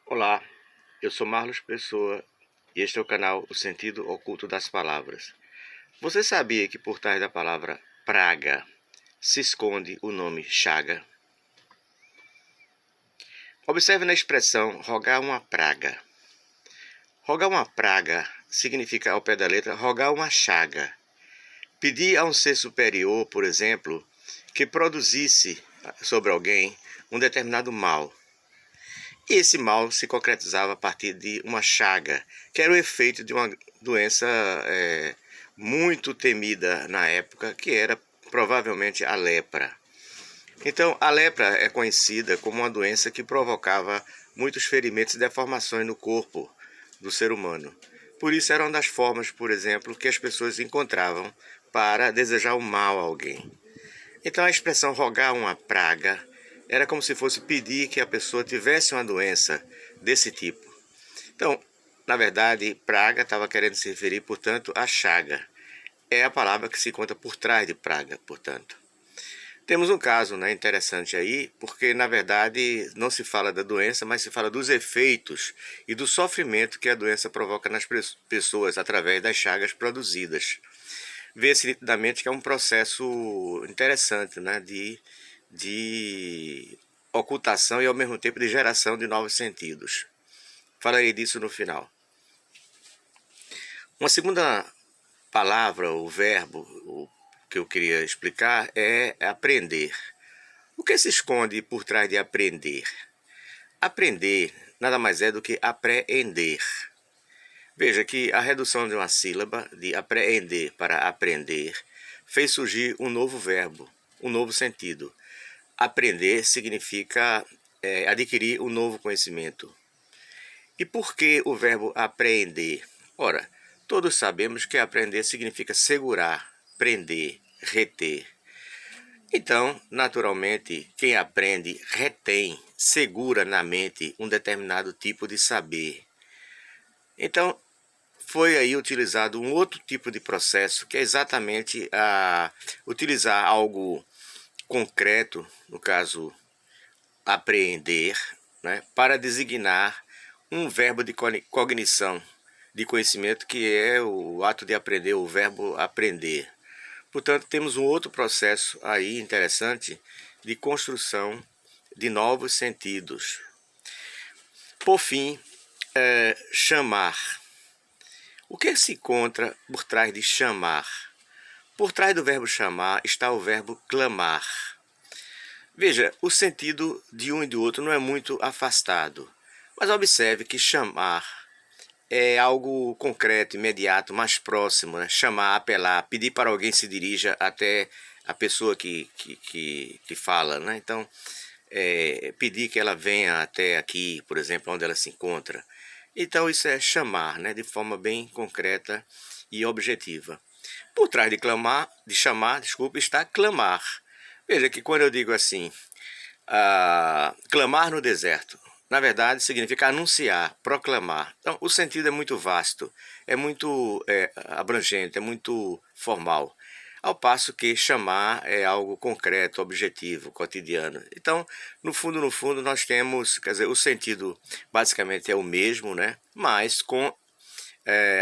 Olá, eu sou Marlos Pessoa e este é o canal O Sentido Oculto das Palavras. Você sabia que por trás da palavra praga se esconde o nome chaga? Observe na expressão rogar uma praga. Rogar uma praga significa, ao pé da letra, rogar uma chaga. Pedir a um ser superior, por exemplo, que produzisse sobre alguém um determinado mal. E esse mal se concretizava a partir de uma chaga, que era o efeito de uma doença muito temida na época, que era provavelmente a lepra. Então, a lepra é conhecida como uma doença que provocava muitos ferimentos e deformações no corpo do ser humano. Por isso, era uma das formas, por exemplo, que as pessoas encontravam para desejar o mal a alguém. Então, a expressão rogar uma praga era como se fosse pedir que a pessoa tivesse uma doença desse tipo. Então, na verdade, praga estava querendo se referir, portanto, a chaga. É a palavra que se encontra por trás de praga, portanto. Temos um caso, né, interessante aí, porque na verdade não se fala da doença, mas se fala dos efeitos e do sofrimento que a doença provoca nas pessoas através das chagas produzidas. Vê-se nitidamente que é um processo interessante, né, de ocultação e ao mesmo tempo de geração de novos sentidos. Falarei disso no final. Uma segunda palavra, o verbo, que eu queria explicar é aprender. O que se esconde por trás de aprender? Aprender nada mais é do que apreender. Veja que a redução de uma sílaba, de apreender para aprender, fez surgir um novo verbo, um novo sentido. Aprender significa adquirir um novo conhecimento. E por que o verbo apreender? Ora, todos sabemos que aprender significa segurar, prender, reter. Então, naturalmente, quem aprende retém, segura na mente um determinado tipo de saber. Então, foi aí utilizado um outro tipo de processo, que é exatamente utilizar algo concreto, no caso, apreender, né, para designar um verbo de cognição, de conhecimento, que é o ato de aprender, o verbo aprender. Portanto, temos um outro processo aí interessante de construção de novos sentidos. Por fim, chamar. O que se encontra por trás de chamar? Por trás do verbo chamar está o verbo clamar. Veja, o sentido de um e do outro não é muito afastado, mas observe que chamar é algo concreto, imediato, mais próximo, né? Chamar, apelar, pedir para alguém se dirija até a pessoa que fala, né? Então, pedir que ela venha até aqui, por exemplo, onde ela se encontra. Então, isso é chamar, né? De forma bem concreta e objetiva. Por trás de clamar, de chamar, desculpa, está clamar. Veja que quando eu digo assim, clamar no deserto, na verdade significa anunciar, proclamar. Então, o sentido é muito vasto, é muito abrangente, é muito formal. Ao passo que chamar é algo concreto, objetivo, cotidiano. Então, no fundo, nós temos, quer dizer, o sentido basicamente é o mesmo, né? Mas com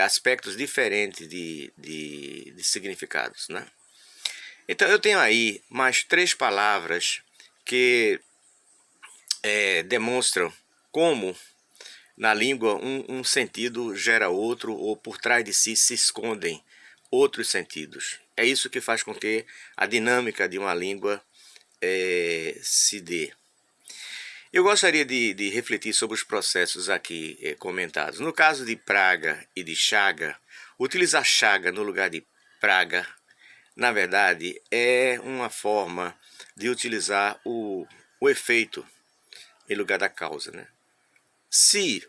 aspectos diferentes de significados, né? Então, eu tenho aí mais três palavras que demonstram como na língua um sentido gera outro, ou por trás de si se escondem outros sentidos. É isso que faz com que a dinâmica de uma língua se dê. Eu gostaria de refletir sobre os processos aqui comentados. No caso de praga e de chaga, utilizar chaga no lugar de praga, na verdade, é uma forma de utilizar o efeito em lugar da causa, né? Se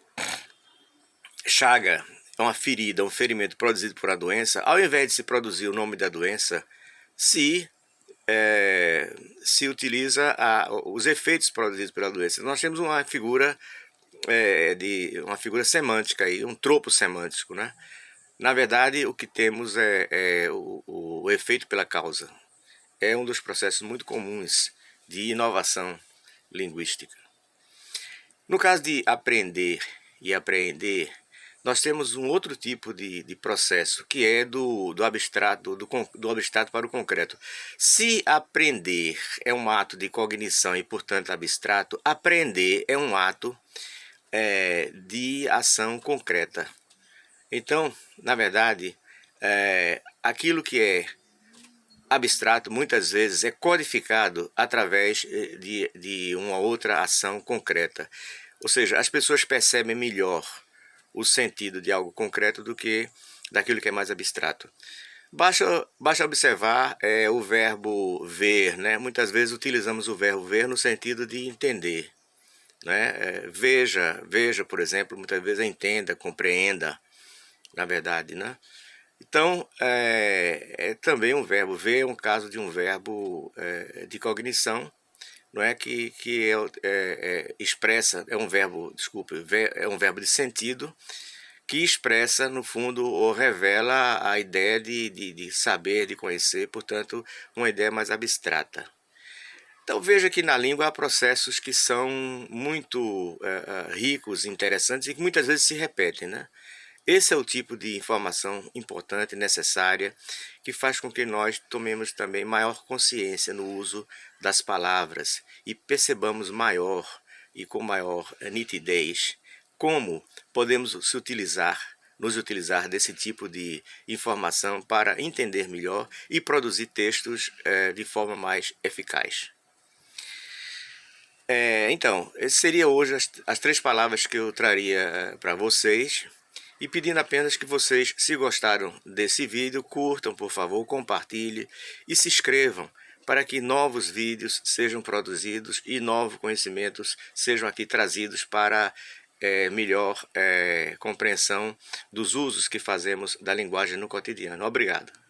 chaga é uma ferida, um ferimento produzido por uma doença, ao invés de se produzir o nome da doença, se se utiliza os efeitos produzidos pela doença. Nós temos uma figura uma figura semântica aí, um tropo semântico, né? Na verdade, o que temos é o efeito pela causa. É um dos processos muito comuns de inovação linguística. No caso de aprender e apreender, nós temos um outro tipo de processo, que é do abstrato, do abstrato para o concreto. Se aprender é um ato de cognição e, portanto, abstrato, aprender é um ato de ação concreta. Então, na verdade, aquilo que é abstrato muitas vezes é codificado através de uma outra ação concreta. Ou seja, as pessoas percebem melhor o sentido de algo concreto do que daquilo que é mais abstrato. Basta observar o verbo ver, né? Muitas vezes utilizamos o verbo ver no sentido de entender, né? Veja, por exemplo, muitas vezes entenda, compreenda, na verdade, né? Então, é também um verbo. Ver é um caso de um verbo de cognição, não é que expressa, é um verbo, desculpe, é um verbo de sentido que expressa, no fundo, ou revela a ideia de saber, de conhecer, portanto, uma ideia mais abstrata. Então veja que na língua há processos que são muito ricos, interessantes e que muitas vezes se repetem, né? Esse é o tipo de informação importante, necessária, que faz com que nós tomemos também maior consciência no uso das palavras e percebamos maior e com maior nitidez como podemos nos utilizar desse tipo de informação para entender melhor e produzir textos de forma mais eficaz. Então, essas seriam hoje as 3 palavras que eu traria para vocês. E pedindo apenas que vocês, se gostaram desse vídeo, curtam, por favor, compartilhem e se inscrevam para que novos vídeos sejam produzidos e novos conhecimentos sejam aqui trazidos para melhor compreensão dos usos que fazemos da linguagem no cotidiano. Obrigado.